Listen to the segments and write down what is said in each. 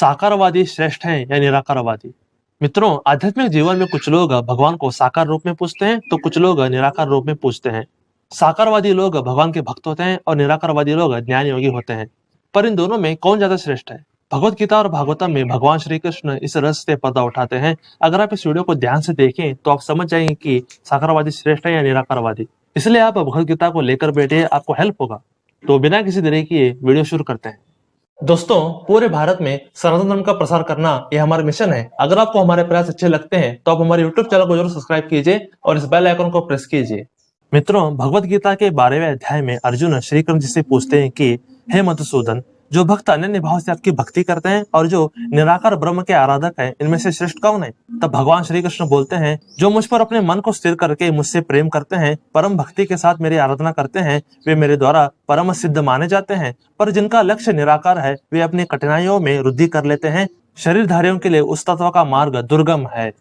साकारवादी श्रेष्ठ हैं या निराकारवादी। मित्रों, आध्यात्मिक जीवन में कुछ लोग भगवान को साकार रूप में पूजते हैं तो कुछ लोग निराकार रूप में पूजते हैं। साकारवादी लोग भगवान के भक्त होते हैं और निराकारवादी लोग ज्ञान योगी होते हैं। पर इन दोनों में कौन ज्यादा श्रेष्ठ है? भगवत गीता और भागवतम में भगवान श्री कृष्ण इस रस से पर्दा उठाते हैं। अगर आप इस वीडियो को ध्यान से देखें तो आप समझ जाएंगे कि साकारवादी श्रेष्ठ है या निराकारवादी। इसलिए आप भगवत गीता को लेकर बैठे, आपको हेल्प होगा। तो बिना किसी देरी किए वीडियो शुरू करते हैं। दोस्तों, पूरे भारत में सनातन धर्म का प्रसार करना यह हमारा मिशन है। अगर आपको हमारे प्रयास अच्छे लगते हैं तो आप हमारे YouTube चैनल को जरूर सब्सक्राइब कीजिए और इस बेल आइकन को प्रेस कीजिए। मित्रों, भगवत गीता के 12वें अध्याय में अर्जुन श्री कृष्ण जी से पूछते हैं कि हे मधुसूदन, जो भक्त अनन्य भाव से आपकी भक्ति करते हैं और जो निराकार ब्रह्म के आराधक हैं, इनमें से श्रेष्ठ कौन है? तब भगवान श्री कृष्ण बोलते हैं, जो मुझ पर अपने मन को स्थिर करके मुझसे प्रेम करते हैं, परम भक्ति के साथ मेरी आराधना करते हैं, वे मेरे द्वारा परम सिद्ध माने जाते हैं। पर जिनका लक्ष्य निराकार है, वे अपनी कठिनाइयों में वृद्धि कर लेते हैं। शरीरधारियों के लिए उस तत्व का मार्ग दुर्गम है।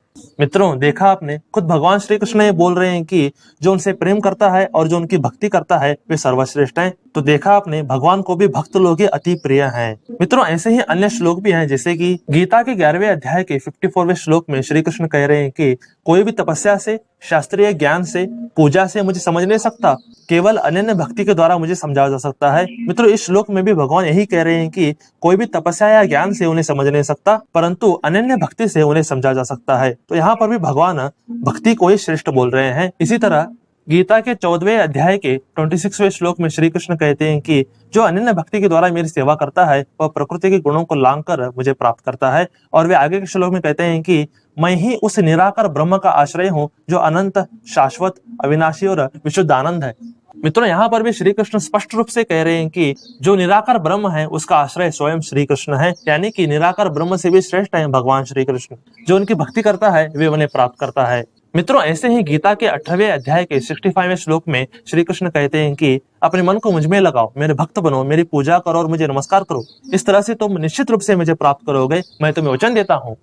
मित्रों, देखा आपने, खुद भगवान श्री कृष्ण ये बोल रहे हैं कि जो उनसे प्रेम करता है और जो उनकी भक्ति करता है वे सर्वश्रेष्ठ हैं। तो देखा आपने, भगवान को भी भक्त लोग ही अति प्रिय हैं। मित्रों, ऐसे ही अन्य श्लोक भी हैं, जैसे कि गीता के 11वें अध्याय के 54वें श्लोक में श्री कृष्ण कह रहे हैं कि कोई भी तपस्या से, शास्त्रीय ज्ञान से, पूजा से मुझे समझ नहीं सकता, केवल अनन्य भक्ति के द्वारा मुझे समझाया जा सकता है। मित्रों, इस श्लोक में भी भगवान यही कह रहे हैं कि कोई भी तपस्या या ज्ञान से उन्हें समझ नहीं सकता, परंतु अनन्य भक्ति से उन्हें समझा जा सकता है। तो यहाँ पर भी भगवान भक्ति को ही श्रेष्ठ बोल रहे हैं। इसी तरह गीता के 14वें अध्याय के 26वें श्लोक में श्री कृष्ण कहते हैं कि जो अनन्य भक्ति के द्वारा मेरी सेवा करता है वह प्रकृति के गुणों को लांग कर मुझे प्राप्त करता है। और वे आगे के श्लोक में कहते हैं कि मैं ही उस निराकार ब्रह्म का आश्रय हूँ जो अनंत, शाश्वत, अविनाशी और विशुद्ध आनंद है। मित्रों, यहाँ पर भी श्री कृष्ण स्पष्ट रूप से कह रहे हैं कि जो निराकार ब्रह्म है उसका आश्रय स्वयं श्री कृष्ण है, यानी कि निराकार ब्रह्म से भी श्रेष्ठ है भगवान श्री कृष्ण। जो उनकी भक्ति करता है वे उन्हें प्राप्त करता है। मित्रों, ऐसे ही गीता के 18वें अध्याय के 65वें श्लोक में श्री कृष्ण कहते हैं कि अपने मन को मुझ में लगाओ, मेरे भक्त बनो, मेरी पूजा करो और मुझे नमस्कार करो। इस तरह से तुम निश्चित रूप से मुझे प्राप्त करोगे, मैं तुम्हें वचन देता हूँ।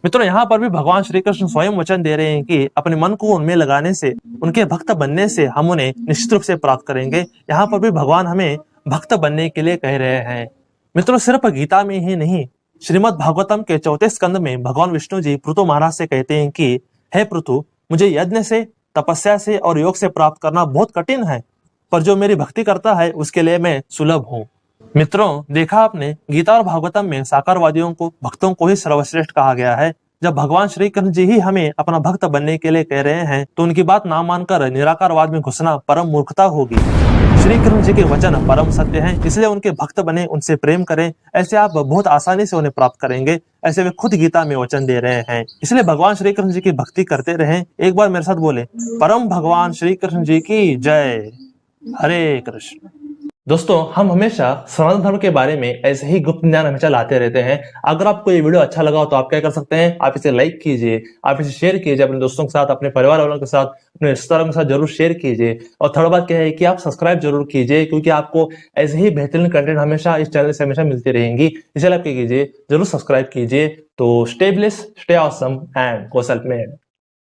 मित्रों, यहाँ पर भी भगवान श्री कृष्ण स्वयं वचन दे रहे हैं कि अपने मन को उनमें लगाने से, उनके भक्त बनने से हम उन्हें निश्चित रूप से प्राप्त करेंगे। यहाँ पर भी भगवान हमें भक्त बनने के लिए कह रहे हैं। मित्रों, सिर्फ गीता में ही नहीं, श्रीमद् भागवतम के 4थे स्कंद में भगवान विष्णु जी पृथु महाराज से कहते हैं कि हे पृथु, मुझे यज्ञ से, तपस्या से और योग से प्राप्त करना बहुत कठिन है, पर जो मेरी भक्ति करता है उसके लिए मैं सुलभ हूँ। मित्रों, देखा आपने, गीता और भागवतम में साकारवादियों को, भक्तों को ही सर्वश्रेष्ठ कहा गया है। जब भगवान श्री कृष्ण जी ही हमें अपना भक्त बनने के लिए कह रहे हैं तो उनकी बात ना मानकर निराकारवाद में घुसना परम मूर्खता होगी। श्री कृष्ण जी के वचन परम सत्य हैं, इसलिए उनके भक्त बने, उनसे प्रेम करें। ऐसे आप बहुत आसानी से उन्हें प्राप्त करेंगे। ऐसे वे खुद गीता में वचन दे रहे हैं। इसलिए भगवान श्री कृष्ण जी की भक्ति करते रहें। एक बार मेरे साथ बोले, परम भगवान श्री कृष्ण जी की जय। हरे कृष्ण। दोस्तों, हम हमेशा सनातन धर्म के बारे में ऐसे ही गुप्त ज्ञान हमेशा लाते रहते हैं। अगर आपको ये वीडियो अच्छा लगा हो तो आप क्या कर सकते हैं, आप इसे लाइक कीजिए, आप इसे शेयर कीजिए अपने दोस्तों के साथ, अपने परिवार वालों के साथ, अपने रिश्तेदारों के साथ जरूर शेयर कीजिए। और थर्ड बात क्या है कि आप सब्सक्राइब जरूर कीजिए, क्योंकि आपको ऐसे ही बेहतरीन कंटेंट हमेशा इस चैनल से हमेशा मिलती रहेंगी। इसलिए आप क्या कीजिए, जरूर सब्सक्राइब कीजिए। तो stay blessed, stay awesome and go self made.